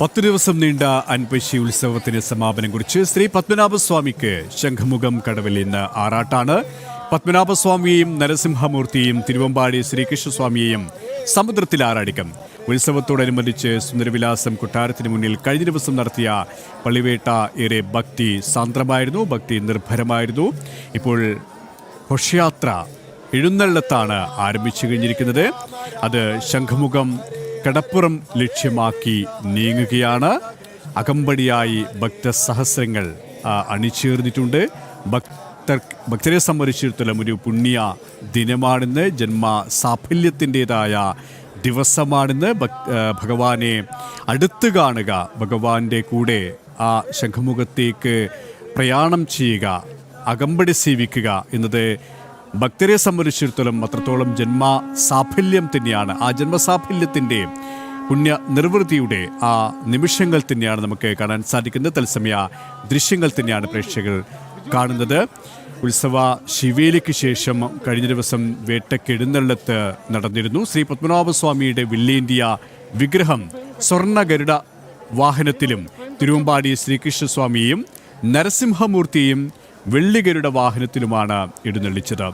10 ദിവസം നീണ്ട അൻപശി ഉത്സവത്തിന് സമാപനം കുറിച്ച് ശ്രീ പത്മനാഭസ്വാമിക്ക് ശംഖുമുഖം കടവിൽ ഇന്ന് ആറാട്ടാണ്. പത്മനാഭസ്വാമിയെയും നരസിംഹമൂർത്തിയെയും തിരുവമ്പാടി ശ്രീകൃഷ്ണസ്വാമിയെയും സമുദ്രത്തിൽ ആറാടിക്കും. ഉത്സവത്തോടനുബന്ധിച്ച് സുന്ദരവിലാസം കൊട്ടാരത്തിന് മുന്നിൽ കഴിഞ്ഞ ദിവസം നടത്തിയ പള്ളിവേട്ട ഏറെ ഭക്തി സാന്ദ്രമായിരുന്നു, ഭക്തി നിർഭരമായിരുന്നു. ഇപ്പോൾ ഘോഷയാത്ര എഴുന്നള്ളത്താണ് ആരംഭിച്ചു കഴിഞ്ഞിരിക്കുന്നത്. അത് ശംഖുമുഖം കടപ്പുറം ലക്ഷ്യമാക്കി നീങ്ങുകയാണ്. അകമ്പടിയായി ഭക്തസഹസ്രങ്ങൾ അണിചേർന്നിട്ടുണ്ട്. ഭക്തരെ സംബന്ധിച്ചിടത്തോളം ഒരു പുണ്യ ദിനമാണിന്ന്, ജന്മ സാഫല്യത്തിൻ്റെതായ ദിവസമാണിന്ന്. ഭഗവാനെ അടുത്ത് കാണുക, ഭഗവാന്റെ കൂടെ ആ ശംഖുമുഖത്തേക്ക് പ്രയാണം ചെയ്യുക, അകമ്പടി സേവിക്കുക എന്നത് ഭക്തരെ സംബന്ധിച്ചിടത്തോളം അത്രത്തോളം ജന്മ സാഫല്യം തന്നെയാണ്. ആ ജന്മസാഫല്യത്തിൻ്റെ പുണ്യ നിർവൃത്തിയുടെ ആ നിമിഷങ്ങൾ തന്നെയാണ് നമുക്ക് കാണാൻ സാധിക്കുന്നത്. തത്സമയ ദൃശ്യങ്ങൾ തന്നെയാണ് പ്രേക്ഷകർ കാണുന്നത്. ഉത്സവ ശിവേലിക്ക് ശേഷം കഴിഞ്ഞ ദിവസം വേട്ടക്കെഴുന്നള്ളത്ത് നടന്നിരുന്നു. ശ്രീ പത്മനാഭസ്വാമിയുടെ വെള്ളേന്തിയ വിഗ്രഹം സ്വർണ്ണ ഗരുഡ വാഹനത്തിലും തിരുവമ്പാടി ശ്രീകൃഷ്ണസ്വാമിയെയും നരസിംഹമൂർത്തിയെയും വെള്ളിഗരുടെ വാഹനത്തിലുമാണ് എഴുന്നള്ളിച്ചത്.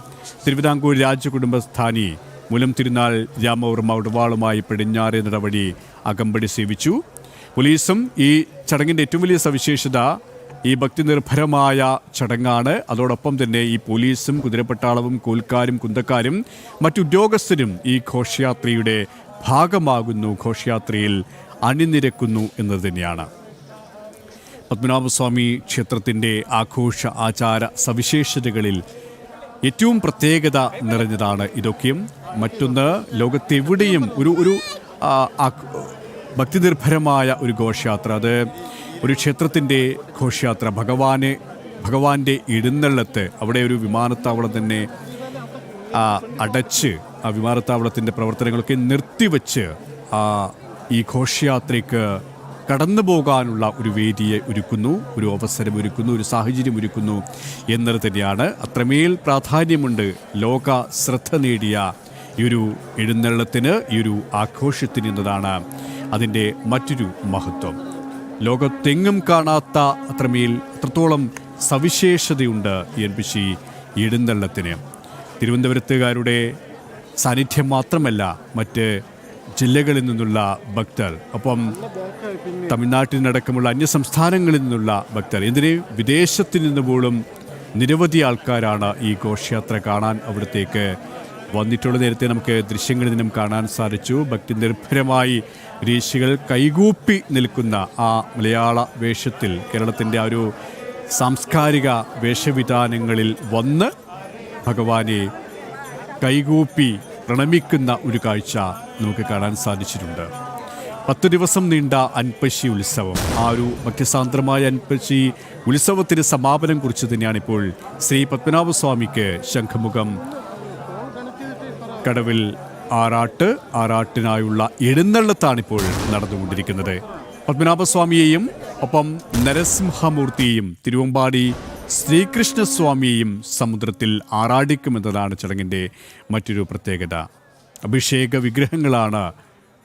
തിരുവിതാംകൂർ രാജകുടുംബസ്ഥാനി മൂലം തിരുനാൾ രാമവർമ്മ ഉടവാളുമായി പടിഞ്ഞാറേ നടവഴി അകമ്പടി സേവിച്ചു. പോലീസും ഈ ചടങ്ങിൻ്റെ ഏറ്റവും വലിയ സവിശേഷത ഈ ഭക്തി നിർഭരമായ ചടങ്ങാണ്. അതോടൊപ്പം തന്നെ ഈ പോലീസും കുതിരപ്പട്ടാളവും കോൽക്കാരും കുന്തക്കാരും മറ്റുദ്യോഗസ്ഥരും ഈ ഘോഷയാത്രയുടെ ഭാഗമാകുന്നു, ഘോഷയാത്രയിൽ അണിനിരക്കുന്നു എന്നത് തന്നെയാണ്. പത്മനാഭസ്വാമി ക്ഷേത്രത്തിൻ്റെ ആഘോഷ ആചാര സവിശേഷതകളിൽ ഏറ്റവും പ്രത്യേകത നിറഞ്ഞതാണ് ഇതൊക്കെയും. മറ്റൊന്ന്, ലോകത്തെവിടെയും ഒരു ഭക്തിനിർഭരമായ ഒരു ഘോഷയാത്ര, അത് ഒരു ക്ഷേത്രത്തിൻ്റെ ഘോഷയാത്ര, ഭഗവാന്റെ എഴുന്നള്ളത്ത്, അവിടെ ഒരു വിമാനത്താവളം തന്നെ അടച്ച് ആ വിമാനത്താവളത്തിൻ്റെ പ്രവർത്തനങ്ങളൊക്കെ നിർത്തിവെച്ച് ഈ ഘോഷയാത്രയ്ക്ക് കടന്നു പോകാനുള്ള ഒരു വേദിയെ ഒരുക്കുന്നു, ഒരു അവസരം ഒരുക്കുന്നു, ഒരു സാഹചര്യം ഒരുക്കുന്നു എന്നത് തന്നെയാണ്. അത്രമേൽ പ്രാധാന്യമുണ്ട് ലോക ശ്രദ്ധ നേടിയ ഈ ഒരു എഴുന്നള്ളത്തിന്, ഈ ഒരു ആഘോഷത്തിന് എന്നതാണ് അതിൻ്റെ മറ്റൊരു മഹത്വം. ലോകത്തെങ്ങും കാണാത്ത അത്രത്തോളം സവിശേഷതയുണ്ട് ഈ അൻപശി എഴുന്നള്ളത്തിന്. തിരുവനന്തപുരത്തുകാരുടെ സാന്നിധ്യം മാത്രമല്ല, മറ്റ് ജില്ലകളിൽ നിന്നുള്ള ഭക്തർ, ഒപ്പം തമിഴ്നാട്ടിൽ നിന്നടക്കമുള്ള അന്യസംസ്ഥാനങ്ങളിൽ നിന്നുള്ള ഭക്തർ, എന്തിന് വിദേശത്തിൽ നിന്ന് പോലും നിരവധി ആൾക്കാരാണ് ഈ ഘോഷയാത്ര കാണാൻ അവിടത്തേക്ക് വന്നിട്ടുള്ള. നേരത്തെ നമുക്ക് ദൃശ്യങ്ങളിൽ നിന്നും കാണാൻ സാധിച്ചു. ഭക്തി നിർഭരമായി ഋഷികൾ കൈകൂപ്പി നിൽക്കുന്ന ആ മലയാള വേഷത്തിൽ, കേരളത്തിൻ്റെ ആ ഒരു സാംസ്കാരിക വേഷവിധാനങ്ങളിൽ വന്ന് ഭഗവാനെ കൈകൂപ്പി പ്രണമിക്കുന്ന ഒരു കാഴ്ച നമുക്ക് കാണാൻ സാധിച്ചിട്ടുണ്ട്. 10 ദിവസം നീണ്ട അൻപശി ഉത്സവം, ആ ഒരു ഭക്തിസാന്ദ്രമായ അൻപശി ഉത്സവത്തിന് സമാപനം കുറിച്ച് തന്നെയാണിപ്പോൾ ശ്രീ പത്മനാഭസ്വാമിക്ക് ശംഖുമുഖം കടവിൽ ആറാട്ടിനായുള്ള എഴുന്നള്ളത്താണിപ്പോൾ നടന്നുകൊണ്ടിരിക്കുന്നത്. പത്മനാഭസ്വാമിയെയും ഒപ്പം നരസിംഹമൂർത്തിയെയും തിരുവമ്പാടി ശ്രീകൃഷ്ണസ്വാമിയെയും സമുദ്രത്തിൽ ആറാടിക്കുമെന്നതാണ് ചടങ്ങിൻ്റെ മറ്റൊരു പ്രത്യേകത. അഭിഷേക വിഗ്രഹങ്ങളാണ്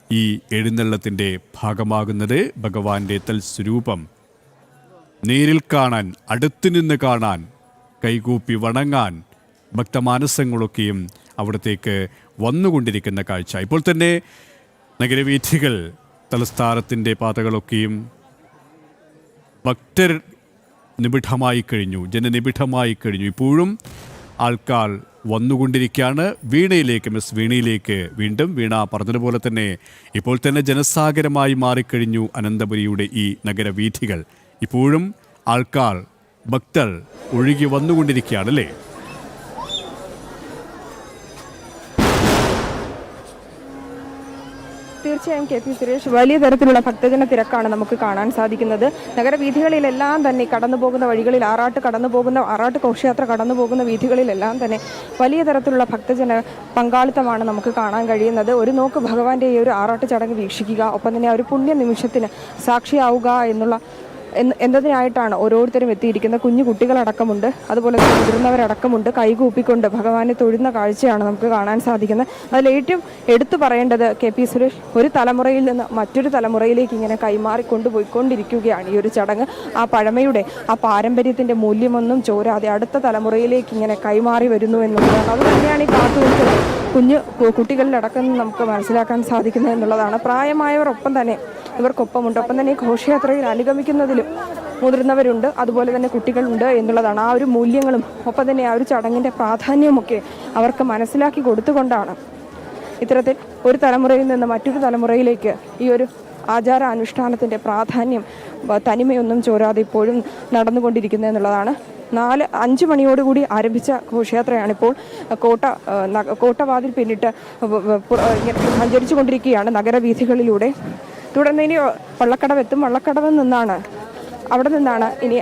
ഈ എഴുന്നള്ളത്തിൻ്റെ ഭാഗമാകുന്നത്. ഭഗവാന്റെ തൽസ്വരൂപം നേരിൽ കാണാൻ, അടുത്തുനിന്ന് കാണാൻ, കൈകൂപ്പി വണങ്ങാൻ ഭക്തമാനസങ്ങളൊക്കെയും അവിടത്തേക്ക് വന്നുകൊണ്ടിരിക്കുന്ന കാഴ്ച. ഇപ്പോൾ തന്നെ നഗരവീഥികൾ, തലസ്ഥാനത്തിൻ്റെ പാതകളൊക്കെയും ഭക്തർ നിബിഡമായി കഴിഞ്ഞു, ജനനിബിഡമായി കഴിഞ്ഞു. ഇപ്പോഴും ആൾക്കാർ വന്നുകൊണ്ടിരിക്കുകയാണ്. വീണയിലേക്ക് വീണ്ടും വീണ പറഞ്ഞതുപോലെ തന്നെ ഇപ്പോൾ തന്നെ ജനസാഗരമായി മാറിക്കഴിഞ്ഞു അനന്തപുരിയുടെ ഈ നഗരവീഥികൾ. ഇപ്പോഴും ആൾക്കാർ, ഭക്തർ ഒഴുകി വന്നുകൊണ്ടിരിക്കുകയാണ് അല്ലേ? തീർച്ചയായും കെ പി സുരേഷ്, വലിയ തരത്തിലുള്ള ഭക്തജന തിരക്കാണ് നമുക്ക് കാണാൻ സാധിക്കുന്നത്. നഗരവീഥികളിലെല്ലാം തന്നെ കടന്നുപോകുന്ന വഴികളിൽ, ആറാട്ട് ഘോഷയാത്ര കടന്നുപോകുന്ന വീഥികളിലെല്ലാം തന്നെ വലിയ തരത്തിലുള്ള ഭക്തജന പങ്കാളിത്തമാണ് നമുക്ക് കാണാൻ കഴിയുന്നത്. ഒരു നോക്ക് ഭഗവാന്റെ ഈ ഒരു ആറാട്ട് ചടങ്ങ് വീക്ഷിക്കുക, ഒപ്പം തന്നെ ഒരു പുണ്യ നിമിഷത്തിന് സാക്ഷിയാവുക എന്നുള്ള എന്നതിനായിട്ടാണ് ഓരോരുത്തരും എത്തിയിരിക്കുന്നത്. കുഞ്ഞു കുട്ടികളടക്കമുണ്ട്, അതുപോലെ തന്നെ മുതിർന്നവരടക്കമുണ്ട്. കൈകൂപ്പിക്കൊണ്ട് ഭഗവാനെ തൊഴുന്ന കാഴ്ചയാണ് നമുക്ക് കാണാൻ സാധിക്കുന്നത്. അതിലേറ്റവും എടുത്തു പറയേണ്ടത് KP സുരേഷ് ഒരു തലമുറയിൽ നിന്ന് മറ്റൊരു തലമുറയിലേക്ക് ഇങ്ങനെ കൈമാറിക്കൊണ്ടുപോയിക്കൊണ്ടിരിക്കുകയാണ് ഈ ഒരു ചടങ്ങ്. ആ പഴമയുടെ ആ പാരമ്പര്യത്തിൻ്റെ മൂല്യമൊന്നും ചോരാതെ അടുത്ത തലമുറയിലേക്ക് ഇങ്ങനെ കൈമാറി വരുന്നു എന്നുള്ളതാണ്. അത് തന്നെയാണ് ഈ കാത്തുനിൽക്കുന്നത് കുട്ടികളിലടക്കം നമുക്ക് മനസ്സിലാക്കാൻ സാധിക്കുന്നത് എന്നുള്ളതാണ്. പ്രായമായവർ ഒപ്പം തന്നെ ഇവർക്കൊപ്പമുണ്ട്. ഒപ്പം തന്നെ ഈ ഘോഷയാത്രയിൽ അനുഗമിക്കുന്നതിലും മുതിർന്നവരുണ്ട്, അതുപോലെ തന്നെ കുട്ടികളുണ്ട് എന്നുള്ളതാണ്. ആ ഒരു മൂല്യങ്ങളും ഒപ്പം തന്നെ ആ ഒരു ചടങ്ങിൻ്റെ പ്രാധാന്യവുമൊക്കെ അവർക്ക് മനസ്സിലാക്കി കൊടുത്തുകൊണ്ടാണ് ഇത്തരത്തിൽ ഒരു തലമുറയിൽ നിന്ന് മറ്റൊരു തലമുറയിലേക്ക് ഈ ഒരു ആചാര അനുഷ്ഠാനത്തിൻ്റെ പ്രാധാന്യം തനിമയൊന്നും ചോരാതെ ഇപ്പോഴും നടന്നുകൊണ്ടിരിക്കുന്നത് എന്നുള്ളതാണ്. 4-5 മണിയോടുകൂടി ആരംഭിച്ച ഘോഷയാത്രയാണിപ്പോൾ കോട്ടവാതിൽ പിന്നിട്ട് സഞ്ചരിച്ചു കൊണ്ടിരിക്കുകയാണ് നഗരവീഥികളിലൂടെ. തുടർന്ന് ഇനി വള്ളക്കടവെത്തും. അവിടെ നിന്നാണ് ഇനി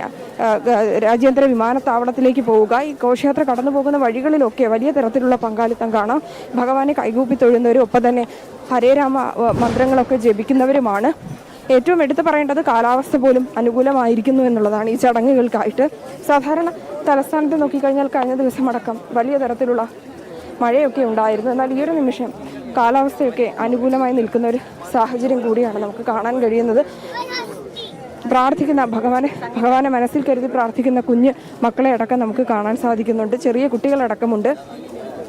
രാജ്യാന്തര വിമാനത്താവളത്തിലേക്ക് പോവുക. ഈ ഘോഷയാത്ര കടന്നു പോകുന്ന വഴികളിലൊക്കെ വലിയ തരത്തിലുള്ള പങ്കാളിത്തം കാണാം. ഭഗവാനെ കൈകൂപ്പി തൊഴുന്നവരും ഒപ്പം തന്നെ ഹരേരാമ മന്ത്രങ്ങളൊക്കെ ജപിക്കുന്നവരുമാണ്. ഏറ്റവും എടുത്തു പറയേണ്ടത് കാലാവസ്ഥ പോലും അനുകൂലമായിരിക്കുന്നു എന്നുള്ളതാണ് ഈ ചടങ്ങുകൾക്കായിട്ട്. സാധാരണ തലസ്ഥാനത്ത് നോക്കിക്കഴിഞ്ഞാൽ കഴിഞ്ഞ ദിവസമടക്കം വലിയ തരത്തിലുള്ള മഴയൊക്കെ ഉണ്ടായിരുന്നു. എന്നാൽ ഈ ഒരു നിമിഷം കാലാവസ്ഥയൊക്കെ അനുകൂലമായി നിൽക്കുന്ന ഒരു സാഹചര്യം കൂടിയാണ് നമുക്ക് കാണാൻ കഴിയുന്നത്. പ്രാർത്ഥിക്കുന്ന ഭഗവാനെ മനസ്സിൽ കരുതി പ്രാർത്ഥിക്കുന്ന കുഞ്ഞ് മക്കളെ അടക്കം നമുക്ക് കാണാൻ സാധിക്കുന്നുണ്ട്. ചെറിയ കുട്ടികളടക്കമുണ്ട്.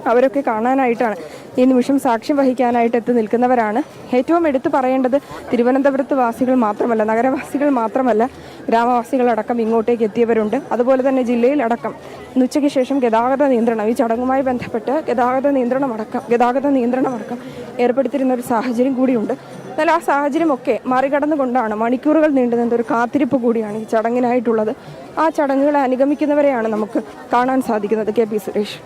അവരൊക്കെ കാണാനായിട്ടാണ് ഈ നിമിഷം സാക്ഷ്യം വഹിക്കാനായിട്ട് എത്തി നിൽക്കുന്നവരാണ്. ഏറ്റവും എടുത്തു പറയേണ്ടത് തിരുവനന്തപുരത്ത് വാസികൾ മാത്രമല്ല, നഗരവാസികൾ മാത്രമല്ല, ഗ്രാമവാസികളടക്കം ഇങ്ങോട്ടേക്ക് എത്തിയവരുണ്ട്. അതുപോലെ തന്നെ ജില്ലയിലടക്കം ഉച്ചയ്ക്ക് ശേഷം ഗതാഗത നിയന്ത്രണം, ഈ ചടങ്ങുമായി ബന്ധപ്പെട്ട് ഗതാഗത നിയന്ത്രണമടക്കം ഏർപ്പെടുത്തിയിരുന്ന ഒരു സാഹചര്യം കൂടിയുണ്ട്. എന്നാൽ ആ സാഹചര്യമൊക്കെ മറികടന്നുകൊണ്ടാണ് മണിക്കൂറുകൾ നീണ്ടുനിന്ന ഒരു കാത്തിരിപ്പ് കൂടിയാണ് ഈ ചടങ്ങിനായിട്ടുള്ളത്. ആ ചടങ്ങുകളെ അനുഗമിക്കുന്നവരെയാണ് നമുക്ക് കാണാൻ സാധിക്കുന്നത്. KP സുരേഷ്.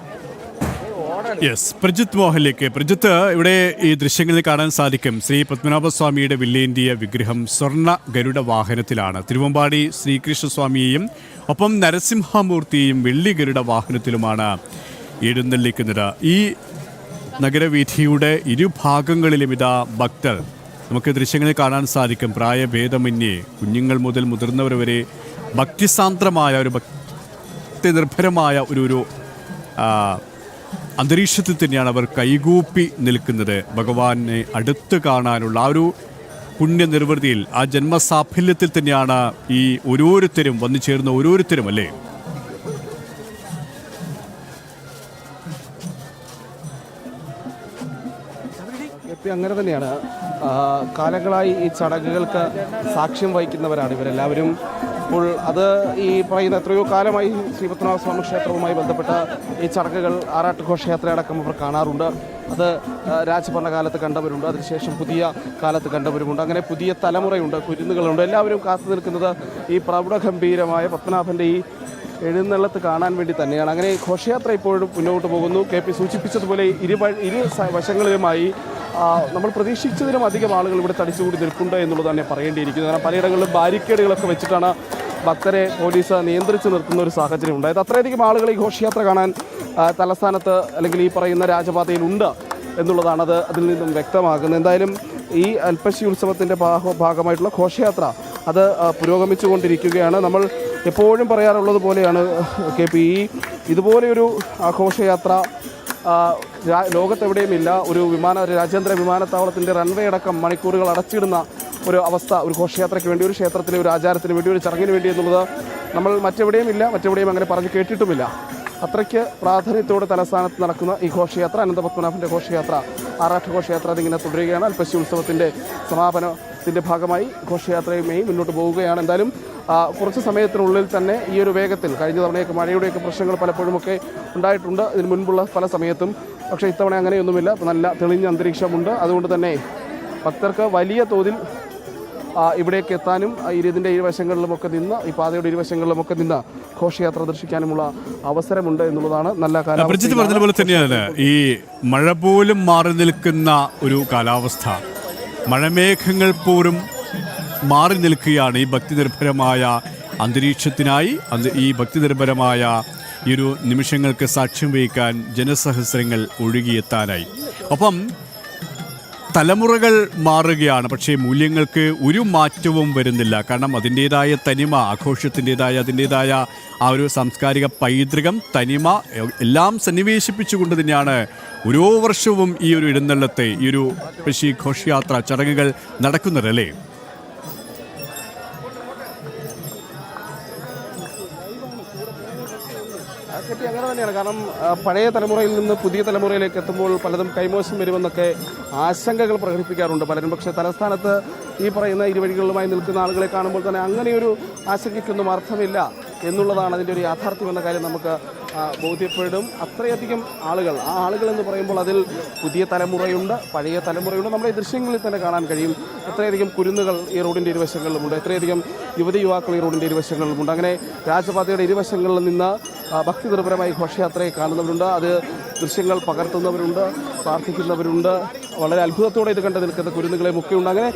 പ്രജിത്ത് മോഹനിലേക്ക്. പ്രജിത്ത്, ഇവിടെ ഈ ദൃശ്യങ്ങളിൽ കാണാൻ സാധിക്കും ശ്രീ പത്മനാഭസ്വാമിയുടെ വില്ലേന്തിയ വിഗ്രഹം സ്വർണ്ണ ഗരുഡ വാഹനത്തിലാണ്. തിരുവമ്പാടി ശ്രീകൃഷ്ണസ്വാമിയെയും ഒപ്പം നരസിംഹമൂർത്തിയെയും വെള്ളി ഗരുഡ വാഹനത്തിലുമാണ് എഴുന്നള്ളിക്കുന്നത്. ഈ നഗരവീഥിയുടെ ഇരുഭാഗങ്ങളിലും ഇതാ ഭക്തർ നമുക്ക് ദൃശ്യങ്ങളിൽ കാണാൻ സാധിക്കും. പ്രായഭേദമന്യേ കുഞ്ഞുങ്ങൾ മുതൽ മുതിർന്നവർ വരെ ഭക്തിസാന്ദ്രമായ ഒരു ഭക്തി നിർഭരമായ ഒരു അന്തരീക്ഷത്തിൽ തന്നെയാണ് അവർ കൈകൂപ്പി നിൽക്കുന്നത്. ഭഗവാനെ അടുത്ത് കാണാനുള്ള ആ ഒരു പുണ്യനിർവൃതിയിൽ, ആ ജന്മസാഫല്യത്തിൽ തന്നെയാണ് ഈ ഓരോരുത്തരും വന്നു ചേർന്ന ഓരോരുത്തരും, അല്ലേ? അങ്ങനെ തന്നെയാണ്. കാലങ്ങളായി ഈ ചടങ്ങുകൾക്ക് സാക്ഷ്യം വഹിക്കുന്നവരാണ് ഇവരെല്ലാവരും. അപ്പോൾ അത് ഈ പറയുന്ന എത്രയോ കാലമായി ശ്രീ പത്മനാഭസ്വാമി ക്ഷേത്രവുമായി ബന്ധപ്പെട്ട ഈ ചടങ്ങുകൾ, ആറാട്ട് ഘോഷയാത്രയടക്കം അവർ കാണാറുണ്ട്. അത് രാജഭരണകാലത്ത് കണ്ടവരുണ്ട്, അതിനുശേഷം പുതിയ കാലത്ത് കണ്ടവരുമുണ്ട്. അങ്ങനെ പുതിയ തലമുറയുണ്ട്, കുരുന്നുകളുണ്ട്. എല്ലാവരും കാത്തു നിൽക്കുന്നത് ഈ പ്രൗഢഗംഭീരമായ പത്മനാഭൻ്റെ ഈ എഴുന്നള്ളത്ത് കാണാൻ വേണ്ടി തന്നെയാണ്. അങ്ങനെ ഘോഷയാത്ര ഇപ്പോഴും മുന്നോട്ട് പോകുന്നു. KP സൂചിപ്പിച്ചതുപോലെ ഇരു വശങ്ങളിലുമായി നമ്മൾ പ്രതീക്ഷിച്ചതിലും അധികം ആളുകൾ ഇവിടെ തടിച്ചുകൂടി നിൽപ്പുണ്ട് എന്നുള്ളത് തന്നെ പറയേണ്ടിയിരിക്കുന്നു. കാരണം പലയിടങ്ങളിലും ബാരിക്കേഡുകളൊക്കെ വെച്ചിട്ടാണ് ഭക്തരെ പോലീസ് നിയന്ത്രിച്ച് നിർത്തുന്ന ഒരു സാഹചര്യം ഉണ്ടായത്. അത്രയധികം ആളുകൾ ഈ ഘോഷയാത്ര കാണാൻ തലസ്ഥാനത്ത് അല്ലെങ്കിൽ ഈ പറയുന്ന രാജപാതയിലുണ്ട് എന്നുള്ളതാണ് അതിൽ നിന്നും വ്യക്തമാകുന്നത്. എന്തായാലും ഈ അൽപ്പശി ഉത്സവത്തിൻ്റെ ഭാഗമായിട്ടുള്ള ഘോഷയാത്ര അത് പുരോഗമിച്ചു കൊണ്ടിരിക്കുകയാണ്. നമ്മൾ എപ്പോഴും പറയാറുള്ളത് പോലെയാണ് KP, ഇതുപോലെയൊരു ഘോഷയാത്ര ലോകത്തെവിടെയുമില്ല. ഒരു രാജ്യാന്തര വിമാനത്താവളത്തിൻ്റെ റൺവേ അടക്കം മണിക്കൂറുകൾ അടച്ചിടുന്ന ഒരു അവസ്ഥ ഒരു ഘോഷയാത്രയ്ക്ക് വേണ്ടി, ഒരു ക്ഷേത്രത്തിലെ ഒരു ആചാരത്തിന് വേണ്ടി, ഒരു ചടങ്ങിന് വേണ്ടി എന്നുള്ളത് നമ്മൾ മറ്റെവിടെയും അങ്ങനെ പറഞ്ഞു കേട്ടിട്ടുമില്ല. അത്രയ്ക്ക് പ്രാധാന്യത്തോടെ തലസ്ഥാനത്ത് നടക്കുന്ന ഈ ഘോഷയാത്ര, അനന്തപത്മനാഭൻ്റെ ഘോഷയാത്ര, ആറാട്ട് ഘോഷയാത്ര അതിങ്ങനെ തുടരുകയാണ്. അൽപ്പശി ഉത്സവത്തിൻ്റെ സമാപനത്തിൻ്റെ ഭാഗമായി ഘോഷയാത്രയുമായി മുന്നോട്ട് പോവുകയാണ്. എന്തായാലും കുറച്ച് സമയത്തിനുള്ളിൽ തന്നെ ഈ ഒരു വേഗത്തിൽ, കഴിഞ്ഞ തവണയൊക്കെ മഴയുടെയൊക്കെ പ്രശ്നങ്ങൾ പലപ്പോഴുമൊക്കെ ഉണ്ടായിട്ടുണ്ട് ഇതിന് മുൻപുള്ള പല സമയത്തും. പക്ഷേ ഇത്തവണ അങ്ങനെയൊന്നുമില്ല. നല്ല തെളിഞ്ഞ അന്തരീക്ഷമുണ്ട്. അതുകൊണ്ട് തന്നെ ഭക്തർക്ക് വലിയ തോതിൽ ഇവിടേക്ക് എത്താനും ഇതിൻ്റെ ഇരുവശങ്ങളിലുമൊക്കെ നിന്ന്, ഈ പാതയുടെ ഇരുവശങ്ങളിലുമൊക്കെ നിന്ന് ഘോഷയാത്ര ദർശിക്കാനുമുള്ള അവസരമുണ്ട് എന്നുള്ളതാണ്. നല്ല കാലാവസ്ഥ പറഞ്ഞതുപോലെ തന്നെയാണ് ഈ മഴ പോലും മാറി നിൽക്കുന്ന ഒരു കാലാവസ്ഥ. മഴമേഘങ്ങൾ പോലും മാറി നിൽക്കുകയാണ് ഈ ഭക്തിനിർഭരമായ അന്തരീക്ഷത്തിനായി. ഈ ഭക്തിനിർഭരമായ ഈ ഒരു നിമിഷങ്ങൾക്ക് സാക്ഷ്യം വഹിക്കാൻ ജനസഹസ്രങ്ങൾ ഒഴുകിയെത്താനായി. ഒപ്പം തലമുറകൾ മാറുകയാണ്, പക്ഷേ മൂല്യങ്ങൾക്ക് ഒരു മാറ്റവും വരുന്നില്ല. കാരണം അതിൻ്റേതായ തനിമ, ആഘോഷത്തിൻ്റെതായ അതിൻ്റേതായ ആ ഒരു സാംസ്കാരിക പൈതൃകം, തനിമ എല്ലാം സന്നിവേശിപ്പിച്ചുകൊണ്ട് തന്നെയാണ് ഓരോ വർഷവും ഈ ഒരു എഴുന്നള്ളത്തെ, ഈ ഒരു പഴശ്ശി ഘോഷയാത്ര ചടങ്ങുകൾ നടക്കുന്നത് അല്ലേ? അങ്ങനെ തന്നെയാണ്. കാരണം പഴയ തലമുറയിൽ നിന്ന് പുതിയ തലമുറയിലേക്ക് എത്തുമ്പോൾ പലതും കൈമോശം വരുമെന്നൊക്കെ ആശങ്കകൾ പ്രകടിപ്പിക്കാറുണ്ട് പലരും. പക്ഷേ തലസ്ഥാനത്ത് ഈ പറയുന്ന ഇരുവഴികളുമായി നിൽക്കുന്ന ആളുകളെ കാണുമ്പോൾ തന്നെ അങ്ങനെയൊരു ആശങ്കയ്ക്കൊന്നും അർത്ഥമില്ല എന്നുള്ളതാണ് അതിൻ്റെ ഒരു യാഥാർത്ഥ്യം എന്ന കാര്യം നമുക്ക് ബോധ്യപ്പെടും. അത്രയധികം ആളുകൾ, ആ ആളുകൾ എന്ന് പറയുമ്പോൾ അതിൽ പുതിയ തലമുറയുണ്ട്, പഴയ തലമുറയുണ്ട്. നമ്മുടെ ഈ ദൃശ്യങ്ങളിൽ തന്നെ കാണാൻ കഴിയും എത്രയധികം കുരുന്നുകൾ ഈ റോഡിൻ്റെ ഇരുവശങ്ങളിലുമുണ്ട്, എത്രയധികം യുവതി യുവാക്കൾ ഈ റോഡിൻ്റെ ഇരുവശങ്ങളിലുമുണ്ട്. അങ്ങനെ രാജപാതയുടെ ഇരുവശങ്ങളിൽ നിന്ന് ഭക്തി നിർഭരമായി ഘോഷയാത്രയെ കാണുന്നവരുണ്ട്, അത് ദൃശ്യങ്ങൾ പകർത്തുന്നവരുണ്ട്, പ്രാർത്ഥിക്കുന്നവരുണ്ട്, വളരെ അത്ഭുതത്തോടെ ഇത് കണ്ടു നിൽക്കുന്ന കുരുന്നുകളെയും ഒക്കെയുണ്ട്. അങ്ങനെ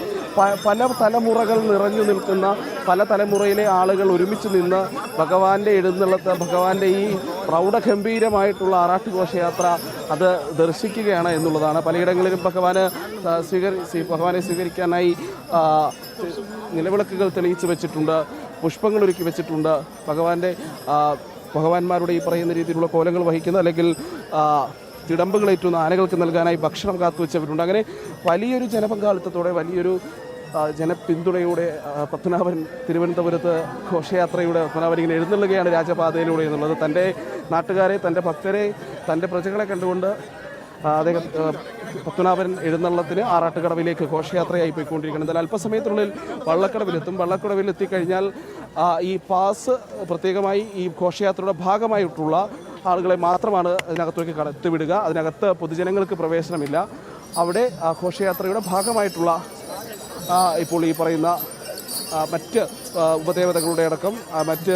പല തലമുറകൾ നിറഞ്ഞു നിൽക്കുന്ന, പല തലമുറയിലെ ആളുകൾ ഒരുമിച്ച് നിന്ന് ഭഗവാന്റെ എഴുന്നള്ളത്ത്, ഭഗവാന്റെ ഈ പ്രൗഢഗംഭീരമായിട്ടുള്ള ആറാട്ട് ഘോഷയാത്ര അത് ദർശിക്കുകയാണ് എന്നുള്ളതാണ്. പലയിടങ്ങളിലും ഭഗവാനെ സ്വീകരിക്കാനായി നിലവിളക്കുകൾ തെളിയിച്ച് വെച്ചിട്ടുണ്ട്, പുഷ്പങ്ങൾ ഒരുക്കി വെച്ചിട്ടുണ്ട്. ഭഗവാന്മാരുടെ ഈ പറയുന്ന രീതിയിലുള്ള കോലങ്ങൾ വഹിക്കുന്ന, അല്ലെങ്കിൽ തിടമ്പുകളേറ്റുന്ന ആനകൾക്ക് നൽകാനായി ഭക്ഷണം കാത്തുവെച്ചവരുണ്ട്. അങ്ങനെ വലിയൊരു ജനപങ്കാളിത്തത്തോടെ, വലിയൊരു ജനപിന്തുണയോടെ പത്മനാഭൻ തിരുവനന്തപുരത്ത് ഘോഷയാത്രയുടെ പത്മനാഭൻ ഇങ്ങനെ എഴുന്നള്ളുകയാണ് രാജപാതയിലൂടെ എന്നുള്ളത്. തൻ്റെ നാട്ടുകാരെ, തൻ്റെ ഭക്തരെ, തൻ്റെ പ്രജകളെ കണ്ടുകൊണ്ട് അദ്ദേഹം പത്മനാഭൻ എഴുന്നള്ളത്തിന് ആറാട്ടുകടവിലേക്ക് ഘോഷയാത്രയായി പോയിക്കൊണ്ടിരിക്കുന്നത്. എന്നാൽ അല്പസമയത്തിനുള്ളിൽ വള്ളക്കടവിലെത്തും. വള്ളക്കടവിൽ എത്തിക്കഴിഞ്ഞാൽ ഈ പാസ് പ്രത്യേകമായി ഈ ഘോഷയാത്രയുടെ ഭാഗമായിട്ടുള്ള ആളുകളെ മാത്രമാണ് അതിനകത്തേക്ക് കടത്തിവിടുക. അതിനകത്ത് പൊതുജനങ്ങൾക്ക് പ്രവേശനമില്ല. അവിടെ ഘോഷയാത്രയുടെ ഭാഗമായിട്ടുള്ള ഇപ്പോൾ ഈ പറയുന്ന മറ്റ് ഉപദേവതകളുടെ അടക്കം, മറ്റ്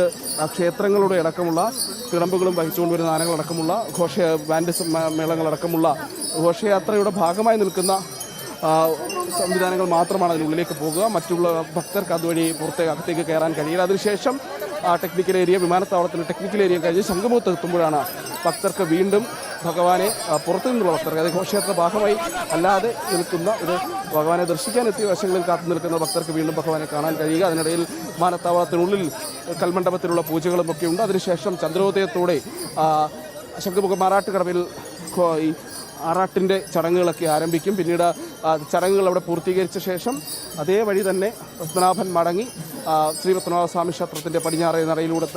ക്ഷേത്രങ്ങളുടെ അടക്കമുള്ള തിടമ്പുകളും വഹിച്ചുകൊണ്ട് വരുന്ന ആനകളടക്കമുള്ള ബാൻഡ് മേളങ്ങളടക്കമുള്ള ഘോഷയാത്രയുടെ ഭാഗമായി നിൽക്കുന്ന സംവിധാനങ്ങൾ മാത്രമാണ് അതിനുള്ളിലേക്ക് പോകുക. മറ്റുള്ള ഭക്തർക്ക് അതുവഴി അകത്തേക്ക് കയറാൻ കഴിയില്ല. അതിനുശേഷം ടെക്നിക്കൽ ഏരിയ, വിമാനത്താവളത്തിൻ്റെ ടെക്നിക്കൽ ഏരിയ കഴിഞ്ഞ് ശംഖുമുഖത്ത് എത്തുമ്പോഴാണ് ഭക്തർക്ക് വീണ്ടും ഭഗവാനെ പുറത്തു നിന്നുള്ള ഭക്തർക്ക്, അതായത് ഘോഷയാത്ര ഭാഗമായി അല്ലാതെ നിൽക്കുന്ന, ഇത് ഭഗവാനെ ദർശിക്കാൻ എത്തിയ വശങ്ങളിൽ കാത്തു നിൽക്കുന്ന ഭക്തർക്ക് വീണ്ടും ഭഗവാനെ കാണാൻ കഴിയുക. അതിനിടയിൽ വിമാനത്താവളത്തിനുള്ളിൽ കൽമണ്ഡപത്തിലുള്ള പൂജകളും ഒക്കെ ഉണ്ട്. അതിനുശേഷം ചന്ദ്രോദയത്തോടെ ശംഖുമുഖം ആറാട്ടുകടവിൽ ഈ ആറാട്ടിൻ്റെ ചടങ്ങുകളൊക്കെ ആരംഭിക്കും. പിന്നീട് ചടങ്ങുകൾ അവിടെ പൂർത്തീകരിച്ച ശേഷം അതേ വഴി തന്നെ പത്മനാഭൻ മടങ്ങി ശ്രീപത്മനാഭസ്വാമി ക്ഷേത്രത്തിൻ്റെ പടിഞ്ഞാറേ നടയിലൂടെ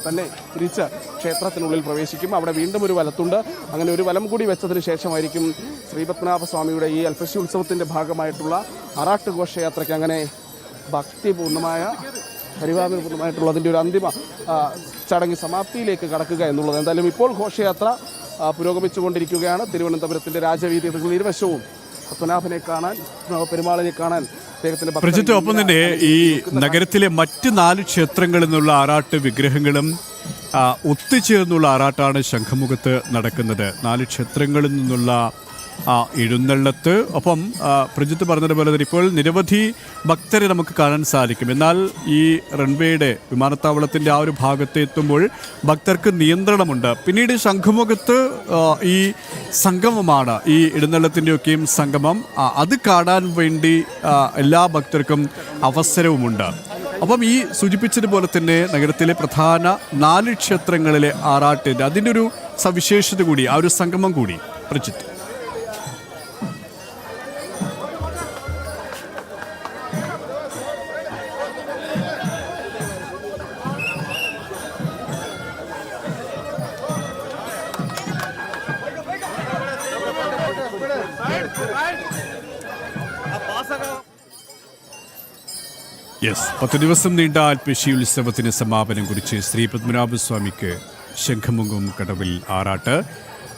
തന്നെ തിരിച്ച് ക്ഷേത്രത്തിനുള്ളിൽ പ്രവേശിക്കും. അവിടെ വീണ്ടും ഒരു വലത്തുണ്ട്. അങ്ങനെ ഒരു വലം കൂടി വെച്ചതിന് ശേഷമായിരിക്കും ശ്രീപത്മനാഭസ്വാമിയുടെ ഈ അൽപ്പശി ഉത്സവത്തിൻ്റെ ഭാഗമായിട്ടുള്ള ആറാട്ട് ഘോഷയാത്രയ്ക്ക് അങ്ങനെ ഭക്തിപൂർണ്ണമായ, പരിഭാവപൂർണ്ണമായിട്ടുള്ള അതിൻ്റെ ഒരു അന്തിമ ചടങ്ങ് സമാപ്തിയിലേക്ക് കടക്കുക എന്നുള്ളത്. എന്തായാലും ഇപ്പോൾ ഘോഷയാത്ര പുരോഗമിച്ചുകൊണ്ടിരിക്കുകയാണ്. തിരുവനന്തപുരത്തിൻ്റെ രാജവീഥികൾ ഇരുവശവും പത്മനാഭനെ കാണാൻ, പെരുമാളിനെ കാണാൻ പ്രജിത്ത്, ഒപ്പം തന്നെ ഈ നഗരത്തിലെ മറ്റ് 4 ക്ഷേത്രങ്ങളിൽ നിന്നുള്ള ആറാട്ട് വിഗ്രഹങ്ങളും ഒത്തുചേർന്നുള്ള ആറാട്ടാണ് ശംഖുമുഖത്ത് നടക്കുന്നത്. 4 ക്ഷേത്രങ്ങളിൽ നിന്നുള്ള എഴുന്നള്ളത്ത്. ഒപ്പം പ്രജിത്ത് പറഞ്ഞതുപോലെ തന്നെ ഇപ്പോൾ നിരവധി ഭക്തരെ നമുക്ക് കാണാൻ സാധിക്കും. എന്നാൽ ഈ റൺവേയുടെ വിമാനത്താവളത്തിൻ്റെ ആ ഒരു ഭാഗത്ത് എത്തുമ്പോൾ ഭക്തർക്ക് നിയന്ത്രണമുണ്ട്. പിന്നീട് ശംഖുമുഖത്ത് ഈ സംഗമമാണ്, ഈ എഴുന്നള്ളത്തിൻ്റെയൊക്കെയും സംഗമം. അത് കാണാൻ വേണ്ടി എല്ലാ ഭക്തർക്കും അവസരവുമുണ്ട്. അപ്പം ഈ സൂചിപ്പിച്ചതുപോലെ തന്നെ നഗരത്തിലെ പ്രധാന 4 ക്ഷേത്രങ്ങളിലെ ആറാട്ടിൻ്റെ അതിൻ്റെ ഒരു സവിശേഷത കൂടി, ആ ഒരു സംഗമം കൂടി പ്രജിത്ത്. യെസ്, 10 ദിവസം നീണ്ട അൽപ്പശി ഉത്സവത്തിന് സമാപനം കുറിച്ച് ശ്രീ പത്മനാഭസ്വാമിക്ക് ശംഖുമുഖം കടവിൽ ആറാട്ട്.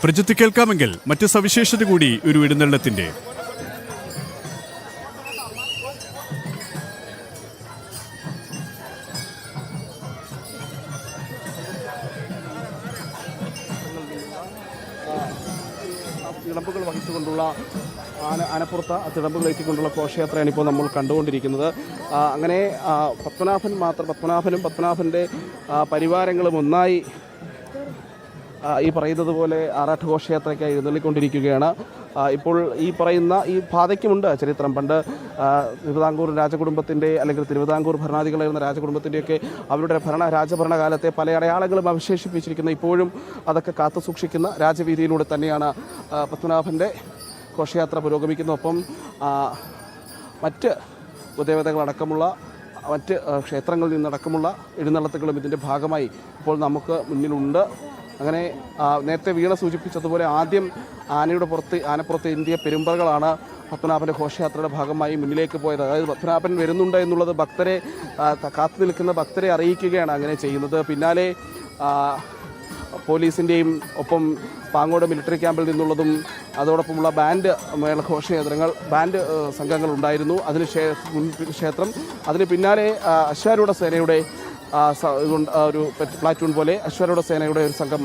പ്രജിത്ത്, കേൾക്കാമെങ്കിൽ മറ്റു സവിശേഷത കൂടി ഒരു എഴുന്നള്ളത്തിൻ്റെ. തിടമ്പുകൾ വഹിച്ചുകൊണ്ടുള്ള ആനപ്പുറത്ത് തിടമ്പുകൾ എത്തിക്കൊണ്ടുള്ള ഘോഷയാത്രയാണ് ഇപ്പോൾ നമ്മൾ കണ്ടുകൊണ്ടിരിക്കുന്നത്. അങ്ങനെ പത്മനാഭനും പത്മനാഭൻ്റെ പരിവാരങ്ങളും ഒന്നായി ഈ പറയുന്നത് പോലെ ആറാട്ട് ഘോഷയാത്രയ്ക്കായി എഴുന്നള്ളിക്കൊണ്ടിരിക്കുകയാണ്. ഇപ്പോൾ ഈ പറയുന്ന ഈ പാതയ്ക്കുമുണ്ട് ചരിത്രം. പണ്ട് തിരുവിതാംകൂർ രാജകുടുംബത്തിൻ്റെ അല്ലെങ്കിൽ തിരുവിതാംകൂർ ഭരണാധികളായിരുന്ന രാജകുടുംബത്തിൻ്റെയൊക്കെ അവരുടെ രാജഭരണകാലത്തെ പല അടയാളങ്ങളും അവശേഷിപ്പിച്ചിരിക്കുന്ന, ഇപ്പോഴും അതൊക്കെ കാത്തു സൂക്ഷിക്കുന്ന രാജവീതിയിലൂടെ തന്നെയാണ് പത്മനാഭൻ്റെ ഘോഷയാത്ര പുരോഗമിക്കുന്നത്. ഒപ്പം മറ്റ് ദേവതകളടക്കമുള്ള മറ്റ് ക്ഷേത്രങ്ങളിൽ നിന്നടക്കമുള്ള എഴുന്നള്ളത്തുകളും ഇതിൻ്റെ ഭാഗമായി ഇപ്പോൾ നമുക്ക് മുന്നിലുണ്ട്. അങ്ങനെ നേരത്തെ വീണ സൂചിപ്പിച്ചതുപോലെ ആദ്യം ആനപ്പുറത്ത് ഇന്ത്യ പെരുമ്പറകളാണ് പത്മനാഭൻ്റെ ഘോഷയാത്രയുടെ ഭാഗമായി മുന്നിലേക്ക് പോയത്. അതായത് പത്മനാഭൻ വരുന്നുണ്ട് എന്നുള്ളത് ഭക്തരെ കാത്തു നിൽക്കുന്ന ഭക്തരെ അറിയിക്കുകയാണ് അങ്ങനെ ചെയ്യുന്നത്. പിന്നാലെ പോലീസിൻ്റെയും ഒപ്പം പാങ്ങോട് മിലിറ്ററി ക്യാമ്പിൽ നിന്നുള്ളതും അതോടൊപ്പമുള്ള ബാൻഡ് മേളഘോഷയന്ത്രങ്ങൾ ബാൻഡ് സംഘങ്ങളുണ്ടായിരുന്നു. ക്ഷേത്രം അതിന് പിന്നാലെ അശ്വാരൂഢ സേനയുടെ ഒരു പ്ലാറ്റൂൺ പോലെ അശ്വാരൂഢ സേനയുടെ ഒരു സംഘം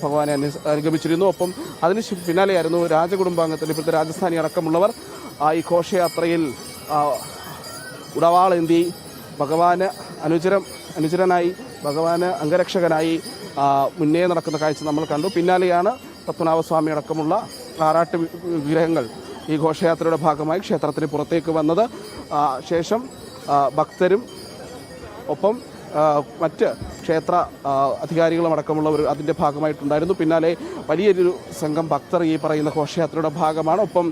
ഭഗവാനെ അനുഗമിച്ചിരുന്നു. ഒപ്പം അതിന് പിന്നാലെയായിരുന്നു രാജകുടുംബാംഗത്തിൽ ഇപ്പോഴത്തെ രാജസ്ഥാനി അടക്കമുള്ളവർ ഈ ഘോഷയാത്രയിൽ ഉടവാളേന്തി ഭഗവാന് അനുചരനായി ഭഗവാന് അംഗരക്ഷകനായി മുന്നേ നടക്കുന്ന കാഴ്ച നമ്മൾ കണ്ടു. പിന്നാലെയാണ് പത്മനാഭസ്വാമി അടക്കമുള്ള ആറാട്ട് വിഗ്രഹങ്ങൾ ഈ ഘോഷയാത്രയുടെ ഭാഗമായി ക്ഷേത്രത്തിന് പുറത്തേക്ക് വന്നത്. ശേഷം ഭക്തരും ഒപ്പം മറ്റ് ക്ഷേത്ര അധികാരികളും അടക്കമുള്ളവർ അതിൻ്റെ ഭാഗമായിട്ടുണ്ടായിരുന്നു. പിന്നാലെ വലിയൊരു സംഘം ഭക്തർ ഈ പറയുന്ന ഘോഷയാത്രയുടെ ഭാഗമാണ്. ഒപ്പം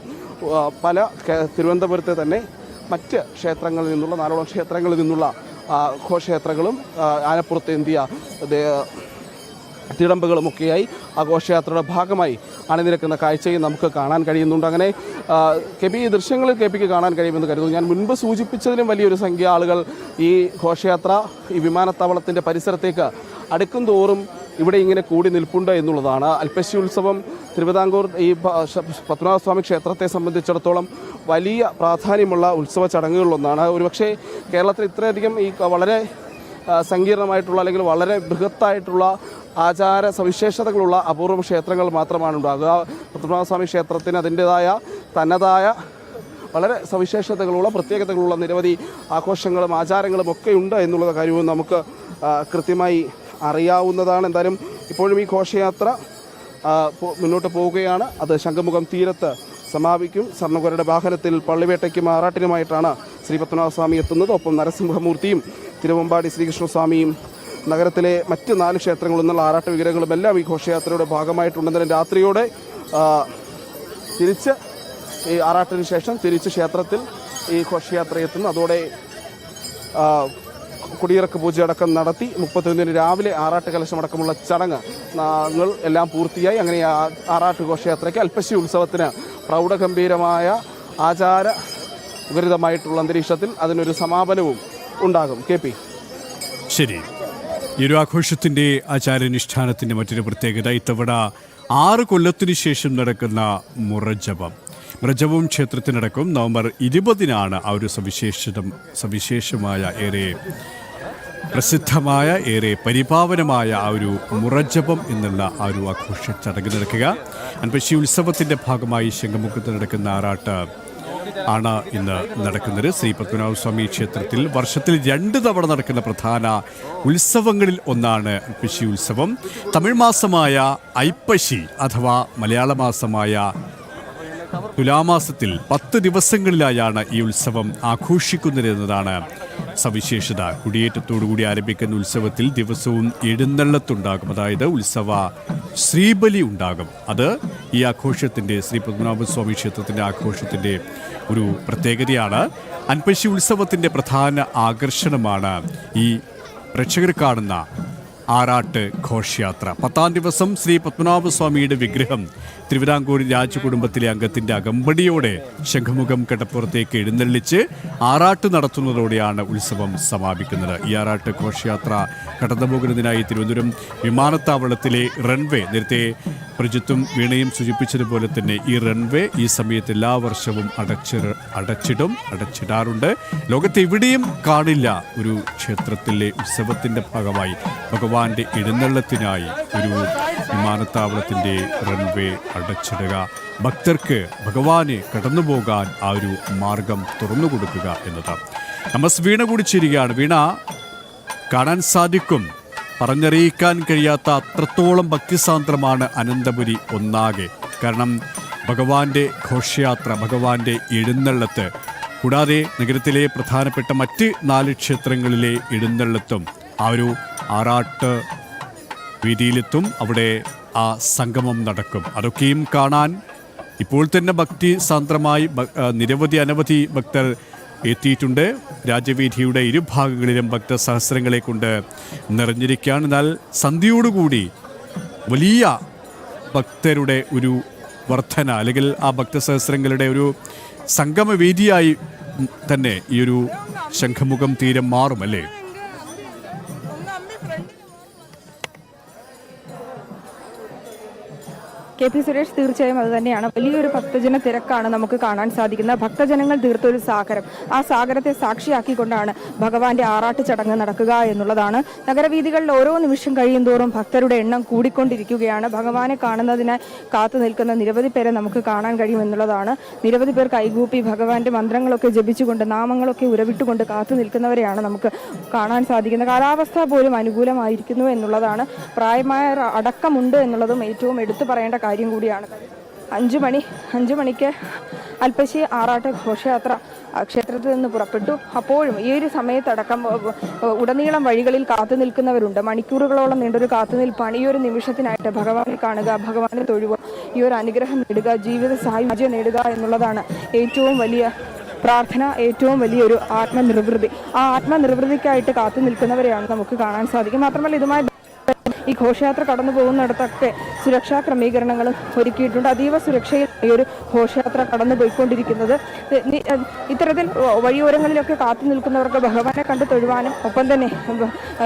പല തിരുവനന്തപുരത്തെ തന്നെ മറ്റ് ക്ഷേത്രങ്ങളിൽ നിന്നുള്ള 4 ക്ഷേത്രങ്ങളിൽ നിന്നുള്ള ഘോഷയാത്രകളും ആനപ്പുറത്തേന്തിയ തിടമ്പുകളുമൊക്കെയായി ആ ഘോഷയാത്രയുടെ ഭാഗമായി അണിനിരക്കുന്ന കാഴ്ചയും നമുക്ക് കാണാൻ കഴിയുന്നുണ്ട്. അങ്ങനെ ഈ ദൃശ്യങ്ങളിൽ കെപിക്ക് കാണാൻ കഴിയുമെന്ന് കരുതുന്നു. ഞാൻ മുൻപ് സൂചിപ്പിച്ചതിലും വലിയൊരു സംഖ്യ ആളുകൾ ഈ ഘോഷയാത്ര ഈ വിമാനത്താവളത്തിൻ്റെ പരിസരത്തേക്ക് അടുക്കും തോറും ഇവിടെ ഇങ്ങനെ കൂടി നിൽപ്പുണ്ട് എന്നുള്ളതാണ്. അൽപ്പശി ഉത്സവം തിരുവിതാംകൂർ ഈ പത്മനാഭസ്വാമി ക്ഷേത്രത്തെ സംബന്ധിച്ചിടത്തോളം വലിയ പ്രാധാന്യമുള്ള ഉത്സവ ചടങ്ങുകളിലൊന്നാണ്. ഒരുപക്ഷെ കേരളത്തിൽ ഇത്രയധികം ഈ വളരെ സങ്കീർണമായിട്ടുള്ള അല്ലെങ്കിൽ വളരെ ബൃഹത്തായിട്ടുള്ള ആചാര സവിശേഷതകളുള്ള അപൂർവ ക്ഷേത്രങ്ങൾ മാത്രമാണ് ഉണ്ടാകുക. പത്മനാഭസ്വാമി ക്ഷേത്രത്തിന് അതിൻ്റെതായ തനതായ വളരെ സവിശേഷതകളുള്ള പ്രത്യേകതകളുള്ള നിരവധി ആഘോഷങ്ങളും ആചാരങ്ങളും ഒക്കെ ഉണ്ട് എന്നുള്ള കാര്യവും നമുക്ക് കൃത്യമായി അറിയാവുന്നതാണ്. എന്തായാലും ഇപ്പോഴും ഈ ഘോഷയാത്ര മുന്നോട്ട് പോവുകയാണ്. അത് ശംഖുമുഖം തീരത്ത് സമാപിക്കും. സ്വർണ്ണകുരയുടെ വാഹനത്തിൽ പള്ളിവേട്ടയ്ക്കും ആറാട്ടിനുമായിട്ടാണ് ശ്രീ പത്മനാഭസ്വാമി എത്തുന്നത്. ഒപ്പം നരസിംഹമൂർത്തിയും തിരുവമ്പാടി ശ്രീകൃഷ്ണസ്വാമിയും നഗരത്തിലെ മറ്റ് 4 ക്ഷേത്രങ്ങളിൽ നിന്നുള്ള ആറാട്ട് വിഗ്രഹങ്ങളും എല്ലാം ഈ ഘോഷയാത്രയുടെ ഭാഗമായിട്ടുണ്ടെന്നതിന് രാത്രിയോടെ തിരിച്ച് ഈ ആറാട്ടിന് ശേഷം തിരിച്ച് ക്ഷേത്രത്തിൽ ഈ ഘോഷയാത്ര എത്തുന്നു. അതോടെ കുടിയിറക്ക് പൂജയടക്കം നടത്തി 31 രാവിലെ ആറാട്ട് കലശമടക്കമുള്ള ചടങ്ങുകൾ എല്ലാം പൂർത്തിയായി. അങ്ങനെ ആറാട്ട് ഘോഷയാത്രയ്ക്ക് അൽപ്പശി ഉത്സവത്തിന് പ്രൗഢഗംഭീരമായ ആചാര വിപരീതമായിട്ടുള്ള അന്തരീക്ഷത്തിൽ അതിനൊരു സമാപനവും ഉണ്ടാകും. കെ.പി. ശരി. ഈ ഒരു ആഘോഷത്തിൻ്റെ ആചാരാനുഷ്ഠാനത്തിൻ്റെ മറ്റൊരു പ്രത്യേകത ഇത്തവണ 6 കൊല്ലത്തിനു ശേഷം നടക്കുന്ന മുറജപം ക്ഷേത്രത്തിനടക്കം നവംബർ 20-നാണ് ആ ഒരു സവിശേഷമായ ഏറെ പ്രസിദ്ധമായ ഏറെ പരിപാവനമായ ആ ഒരു മുറജപം എന്നുള്ള ആ ഒരു ആഘോഷ ചടങ്ങ് നടക്കുക. അൻപശി ഉത്സവത്തിൻ്റെ ഭാഗമായി ശംഖുമുഖത്ത് നടക്കുന്ന ആറാട്ട് ആണ് ഇന്ന് നടക്കുന്നത്. ശ്രീ പത്മനാഭസ്വാമി ക്ഷേത്രത്തിൽ വർഷത്തിൽ 2 തവണ നടക്കുന്ന പ്രധാന ഉത്സവങ്ങളിൽ ഒന്നാണ് അൽപ്പശി ഉത്സവം. തമിഴ് മാസമായ ഐപ്പശി അഥവാ മലയാള മാസമായ തുലാമാസത്തിൽ 10 ദിവസങ്ങളിലായാണ് ഈ ഉത്സവം ആഘോഷിക്കുന്നത് എന്നതാണ് സവിശേഷത. കുടിയേറ്റത്തോടുകൂടി ആരംഭിക്കുന്ന ഉത്സവത്തിൽ ദിവസവും എഴുന്നള്ളത്തുണ്ടാകും. അതായത് ഉത്സവ ശ്രീബലി ഉണ്ടാകും. അത് ഈ ആഘോഷത്തിൻ്റെ ശ്രീ പത്മനാഭസ്വാമി ക്ഷേത്രത്തിൻ്റെ ആഘോഷത്തിൻ്റെ ഒരു പ്രത്യേകതയാണ്. അൻപശി ഉത്സവത്തിൻ്റെ പ്രധാന ആകർഷണമാണ് ഈ പ്രേക്ഷകർ കാണുന്ന ആറാട്ട് ഘോഷയാത്ര. 10-ാം ദിവസം ശ്രീ പത്മനാഭസ്വാമിയുടെ വിഗ്രഹം തിരുവിതാംകൂർ രാജകുടുംബത്തിലെ അംഗത്തിൻ്റെ അകമ്പടിയോടെ ശംഖുമുഖം കടപ്പുറത്തേക്ക് എഴുന്നള്ളിച്ച് ആറാട്ട് നടത്തുന്നതോടെയാണ് ഉത്സവം സമാപിക്കുന്നത്. ഈ ആറാട്ട് ഘോഷയാത്ര കടന്നുപോകുന്നതിനായി തിരുവനന്തപുരം വിമാനത്താവളത്തിലെ റൺവേ, നേരത്തെ പ്രജിത്തും വീണയും സൂചിപ്പിച്ചതുപോലെ തന്നെ ഈ റൺവേ ഈ സമയത്ത് എല്ലാ വർഷവും അടച്ചിടാറുണ്ട്. ലോകത്ത് എവിടെയും കാണില്ല ഒരു ക്ഷേത്രത്തിലെ ഉത്സവത്തിൻ്റെ ഭാഗമായി ഭഗവാന്റെ എഴുന്നള്ളത്തിനായി ഒരു വിമാനത്താവളത്തിൻ്റെ റൺവേ അടച്ചിടുക, ഭക്തർക്ക് ഭഗവാനെ കടന്നുപോകാൻ ആ ഒരു മാർഗം തുറന്നു കൊടുക്കുക എന്നത്. വീണ കൂടി ചേരുകയാണ്. വീണ, കാണാൻ സാധിക്കും പറഞ്ഞറിയിക്കാൻ കഴിയാത്ത അത്രത്തോളം ഭക്തിസാന്ദ്രമാണ് അനന്തപുരി ഒന്നാകെ. കാരണം ഭഗവാന്റെ ഘോഷയാത്ര, ഭഗവാന്റെ എഴുന്നള്ളത്ത്, കൂടാതെ നഗരത്തിലെ പ്രധാനപ്പെട്ട മറ്റ് 4 ക്ഷേത്രങ്ങളിലെ എഴുന്നള്ളത്തും ആ ഒരു ആറാട്ട് വീതിയിലെത്തും. അവിടെ ആ സംഗമം നടക്കും. അതൊക്കെയും കാണാൻ ഇപ്പോൾ തന്നെ ഭക്തി സാന്ദ്രമായി അനവധി ഭക്തർ എത്തിയിട്ടുണ്ട്. രാജവീഥിയുടെ ഇരുഭാഗങ്ങളിലും ഭക്തസഹസ്രങ്ങളെ കൊണ്ട് നിറഞ്ഞിരിക്കുകയാണ്. എന്നാൽ സന്ധ്യയോടുകൂടി വലിയ ഭക്തരുടെ ഒരു വർധന, അല്ലെങ്കിൽ ആ ഭക്തസഹസ്രങ്ങളുടെ ഒരു സംഗമവേദിയായി തന്നെ ഈ ഒരു ശംഖുമുഖം തീരം മാറും, അല്ലേ? കെ.പി. സുരേഷ്, തീർച്ചയായും അത് തന്നെയാണ്. വലിയൊരു ഭക്തജന തിരക്കാണ് നമുക്ക് കാണാൻ സാധിക്കുന്നത്. ഭക്തജനങ്ങൾ തീർത്തൊരു സാഗരം, ആ സാഗരത്തെ സാക്ഷിയാക്കിക്കൊണ്ടാണ് ഭഗവാന്റെ ആറാട്ട് ചടങ്ങ് നടക്കുക എന്നുള്ളതാണ്. നഗരവീഥികളിൽ ഓരോ നിമിഷം കഴിയും തോറും ഭക്തരുടെ എണ്ണം കൂടിക്കൊണ്ടിരിക്കുകയാണ്. ഭഗവാനെ കാണുന്നതിനായി കാത്തു നിൽക്കുന്ന നിരവധി പേരെ നമുക്ക് കാണാൻ കഴിയുമെന്നുള്ളതാണ്. നിരവധി പേർ കൈകൂപ്പി ഭഗവാന്റെ മന്ത്രങ്ങളൊക്കെ ജപിച്ചുകൊണ്ട്, നാമങ്ങളൊക്കെ ഉരവിട്ടുകൊണ്ട് കാത്തു നിൽക്കുന്നവരെയാണ് നമുക്ക് കാണാൻ സാധിക്കുന്നത്. കാലാവസ്ഥ പോലും അനുകൂലമായിരിക്കുന്നു എന്നുള്ളതാണ്. പ്രായമായവർ അടക്കമുണ്ട് എന്നുള്ളതും ഏറ്റവും എടുത്തു പറയേണ്ട കാര്യം കൂടിയാണ്. 5 മണിക്ക് അൽപ്പശി ആറാട്ട് ഘോഷയാത്ര ക്ഷേത്രത്തിൽ നിന്ന് പുറപ്പെട്ടു. അപ്പോഴും ഈ ഒരു സമയത്തടക്കം ഉടനീളം വഴികളിൽ കാത്തു നിൽക്കുന്നവരുണ്ട്. മണിക്കൂറുകളോളം നീണ്ടൊരു കാത്തുനിൽപ്പാണ്. ഈ ഒരു നിമിഷത്തിനായിട്ട് ഭഗവാനെ കാണുക, ഭഗവാനെ തൊഴുക, ഈ ഒരു അനുഗ്രഹം നേടുക, ജീവിത സായുജ്യം നേടുക എന്നുള്ളതാണ് ഏറ്റവും വലിയ പ്രാർത്ഥന, ഏറ്റവും വലിയൊരു ആത്മനിർവൃതി. ആ ആത്മനിർവൃതിക്കായിട്ട് കാത്തു നിൽക്കുന്നവരെയാണ് നമുക്ക് കാണാൻ സാധിക്കും. മാത്രമല്ല, ഇതുമായി ഈ ഘോഷയാത്ര കടന്നു പോകുന്നിടത്തൊക്കെ സുരക്ഷാ ക്രമീകരണങ്ങളും ഒരുക്കിയിട്ടുണ്ട്. അതീവ സുരക്ഷയിൽ ഈ ഒരു ഘോഷയാത്ര കടന്നു പോയിക്കൊണ്ടിരിക്കുന്നത്. ഇത്തരത്തിൽ വഴിയോരങ്ങളിലൊക്കെ കാത്തു നിൽക്കുന്നവർക്ക് ഭഗവാനെ കണ്ടു തൊഴുവാനും ഒപ്പം തന്നെ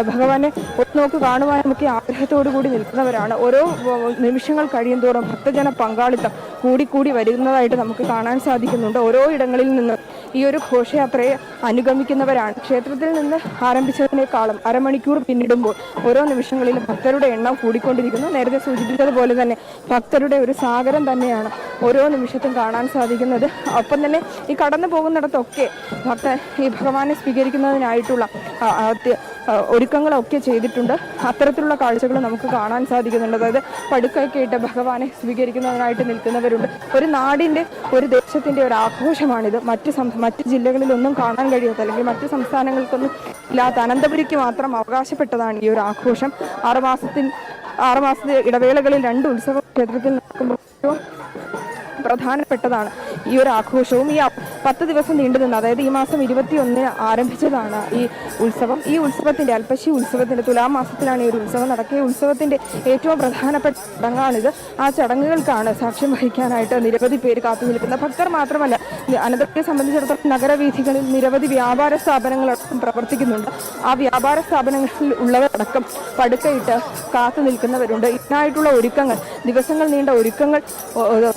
ഭഗവാനെ നോക്ക് കാണുവാനും ഒക്കെ ആഗ്രഹത്തോടു കൂടി നിൽക്കുന്നവരാണ്. ഓരോ നിമിഷങ്ങൾ കഴിയും തോറും ഭക്തജന പങ്കാളിത്തം കൂടിക്കൂടി വരുന്നതായിട്ട് നമുക്ക് കാണാൻ സാധിക്കുന്നുണ്ട്. ഓരോ ഇടങ്ങളിൽ നിന്ന് ഈ ഒരു ഘോഷയാത്രയെ അനുഗമിക്കുന്നവരാണ്. ക്ഷേത്രത്തിൽ നിന്ന് ആരംഭിച്ചതിനേക്കാളും അരമണിക്കൂർ പിന്നിടുമ്പോൾ ഓരോ നിമിഷങ്ങളിലും ഭക്തരുടെ എണ്ണം കൂടിക്കൊണ്ടിരിക്കുന്നു. നേരത്തെ സൂചിപ്പിച്ചതുപോലെ തന്നെ ഭക്തരുടെ ഒരു സാഗരം തന്നെയാണ് ഓരോ നിമിഷത്തും കാണാൻ സാധിക്കുന്നത്. ഒപ്പം തന്നെ ഈ കടന്നു പോകുന്നിടത്തൊക്കെ ഭക്തൻ ഈ ഭഗവാനെ സ്വീകരിക്കുന്നതിനായിട്ടുള്ള ഒരുക്കങ്ങളൊക്കെ ചെയ്തിട്ടുണ്ട്. അത്തരത്തിലുള്ള കാഴ്ചകൾ നമുക്ക് കാണാൻ സാധിക്കുന്നുണ്ട്. അതായത് പടുക്കൊക്കെ ഇട്ട് ഭഗവാനെ സ്വീകരിക്കുന്നതിനായിട്ട് നിൽക്കുന്നവരുണ്ട്. ഒരു നാടിൻ്റെ, ഒരു ദേശത്തിൻ്റെ ഒരു ആഘോഷമാണിത്. മറ്റ് ജില്ലകളിലൊന്നും കാണാൻ കഴിയാത്ത, അല്ലെങ്കിൽ മറ്റ് സംസ്ഥാനങ്ങൾക്കൊന്നും ഇല്ലാത്ത, അനന്തപുരിക്ക് മാത്രം അവകാശപ്പെട്ടതാണ് ഈ ഒരു ആഘോഷം. 6 മാസത്തെ ഇടവേളകളിൽ 2 ഉത്സവം ക്ഷേത്രത്തിൽ നടക്കുമ്പോൾ പ്രധാനപ്പെട്ടതാണ് ഈ ഒരു ആഘോഷവും. ഈ 10 ദിവസം നീണ്ടു നിന്ന്, അതായത് ഈ മാസം 21 ആരംഭിച്ചതാണ് ഈ ഉത്സവം. ഈ ഉത്സവത്തിൻ്റെ, അൽപ്പശി ഉത്സവത്തിൻ്റെ തുലാമാസത്തിലാണ് ഈ ഒരു ഉത്സവം നടക്കുക. ഈ ഉത്സവത്തിൻ്റെ ഏറ്റവും പ്രധാനപ്പെട്ട ചടങ്ങാണിത്. ആ ചടങ്ങുകൾക്കാണ് സാക്ഷ്യം വഹിക്കാനായിട്ട് നിരവധി പേര് കാത്തു നിൽക്കുന്നത്. ഭക്തർ മാത്രമല്ല, അനന്തപുരിയെ സംബന്ധിച്ചിടത്തോളം നഗരവീഥികളിൽ നിരവധി വ്യാപാര സ്ഥാപനങ്ങളടക്കം പ്രവർത്തിക്കുന്നുണ്ട്. ആ വ്യാപാര സ്ഥാപനങ്ങളിൽ ഉള്ളവരടക്കം പടുക്കയിട്ട് കാത്തു നിൽക്കുന്നവരുണ്ട്. ഇതിനായിട്ടുള്ള ഒരുക്കങ്ങൾ, ദിവസങ്ങൾ നീണ്ട ഒരുക്കങ്ങൾ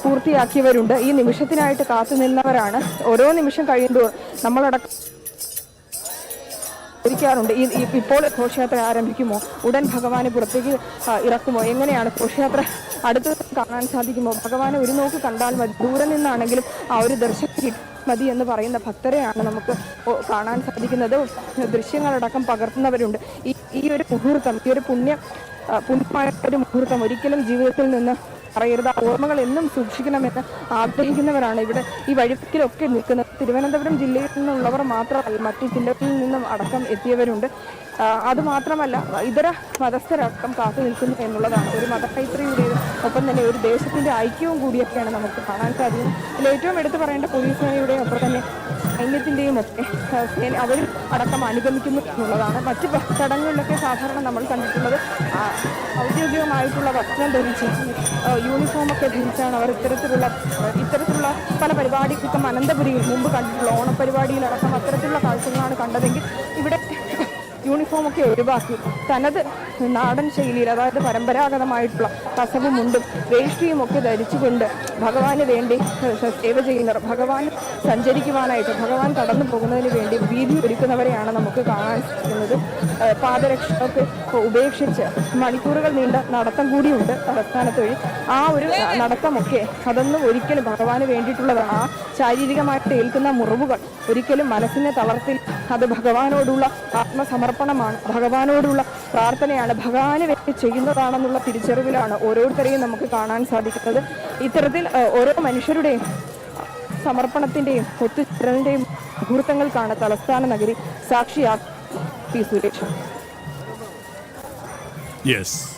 പൂർത്തിയാക്കിയവരുണ്ട്. ഈ നിമിഷത്തിനായിട്ട് കാത്തു നിന്നവരാണ്. ഓരോ നിമിഷം കഴിയുമ്പോൾ നമ്മളടക്കം ാറുണ്ട് ഇപ്പോൾ ഘോഷയാത്ര ആരംഭിക്കുമോ, ഉടൻ ഭഗവാനെ പുറത്തേക്ക് ഇറക്കുമോ, എങ്ങനെയാണ് ഘോഷയാത്ര അടുത്ത് കാണാൻ സാധിക്കുമോ, ഭഗവാനെ ഒരു നോക്ക് കണ്ടാൽ മതി, ദൂരെ നിന്നാണെങ്കിലും ആ ഒരു ദർശനം മതി എന്ന് പറയുന്ന ഭക്തരെയാണ് നമുക്ക് കാണാൻ സാധിക്കുന്നത്. ദൃശ്യങ്ങളടക്കം പകർത്തുന്നവരുണ്ട്. ഈ ഒരു മുഹൂർത്തം, ഈ ഒരു പുണ്യമായ ഒരു മുഹൂർത്തം ഒരിക്കലും ജീവിതത്തിൽ നിന്ന് പറയരുത്. ഓർമ്മകൾ എന്നും സൂക്ഷിക്കണമെന്ന് ആഗ്രഹിക്കുന്നവരാണ് ഇവിടെ ഈ വഴിക്കിലൊക്കെ നിൽക്കുന്നത്. തിരുവനന്തപുരം ജില്ലയിൽ നിന്നുള്ളവർ മാത്രമല്ല, മറ്റു ജില്ലകളിൽ നിന്നും അടക്കം എത്തിയവരുണ്ട്. അതുമാത്രമല്ല, ഇതര മതസ്ഥരടക്കം കാത്തു നിൽക്കുന്നു എന്നുള്ളതാണ് ഒരു മതമൈത്രിയുടേതും ഒപ്പം തന്നെ ഒരു ദേശത്തിൻ്റെ ഐക്യവും കൂടിയൊക്കെയാണ് നമുക്ക് കാണാൻ സാധിക്കുന്നത്. ഇതിൽ ഏറ്റവും എടുത്തു പറയേണ്ട പോലീസ് സേനയുടെയും ഒപ്പം തന്നെ സൈന്യത്തിൻ്റെയും ഒക്കെ അവർ അടക്കം അനുഗമിക്കുന്നു എന്നുള്ളതാണ്. മറ്റ് ചടങ്ങുകളിലൊക്കെ സാധാരണ നമ്മൾ കണ്ടിട്ടുള്ളത് ഔദ്യോഗികമായിട്ടുള്ള വസ്ത്രം ധരിച്ച്, യൂണിഫോമൊക്കെ ധരിച്ചാണ് അവർ ഇത്തരത്തിലുള്ള പല പരിപാടികൾക്കും അനന്തപുരിയിൽ മുമ്പ് കണ്ടിട്ടുള്ള ഓണപരിപാടിയിലടക്കം അത്തരത്തിലുള്ള കാഴ്ചകളാണ് കണ്ടതെങ്കിൽ ഇവിടെ യൂണിഫോമൊക്കെ ഒഴിവാക്കി തനത് നാടൻ ശൈലിയിൽ, അതായത് പരമ്പരാഗതമായിട്ടുള്ള കസവും മുണ്ടും വേഷ്ടിയും ഒക്കെ ധരിച്ചുകൊണ്ട് ഭഗവാന് വേണ്ടി സേവ ചെയ്യുന്നവർ, ഭഗവാൻ സഞ്ചരിക്കുവാനായിട്ട്, ഭഗവാൻ കടന്നു പോകുന്നതിന് വേണ്ടി വീതി ഒരുക്കുന്നവരെയാണ് നമുക്ക് കാണാൻ സാധിക്കുന്നത്. പാദരക്ഷയൊക്കെ ഉപേക്ഷിച്ച് മണിക്കൂറുകൾ നീണ്ട നടത്തം കൂടിയുണ്ട് തലസ്ഥാനത്ത് വഴി. ആ ഒരു നടത്തമൊക്കെ അതൊന്നും ഒരിക്കലും ഭഗവാന് വേണ്ടിയിട്ടുള്ളതാണ്. ആ ശാരീരികമായിട്ട് ഏൽക്കുന്ന മുറിവുകൾ ഒരിക്കലും മനസ്സിനെ തളർത്തിൽ, അത് ഭഗവാനോടുള്ള ആത്മസമർപ്പണം സമർപ്പണമാണ്, ഭഗവാനോടുള്ള പ്രാർത്ഥനയാണ്, ഭഗവാന് വേണ്ടി ചെയ്യുന്നതാണെന്നുള്ള തിരിച്ചറിവിലാണ് ഓരോരുത്തരെയും നമുക്ക് കാണാൻ സാധിക്കുന്നത്. ഇത്തരത്തിൽ ഓരോ മനുഷ്യരുടെയും സമർപ്പണത്തിൻ്റെയും ഒത്തുചേരലിൻ്റെയും മുഹൂർത്തങ്ങൾക്കാണ് തലസ്ഥാന നഗരി സാക്ഷിയാക്കി സുരേഷ്. യെസ്.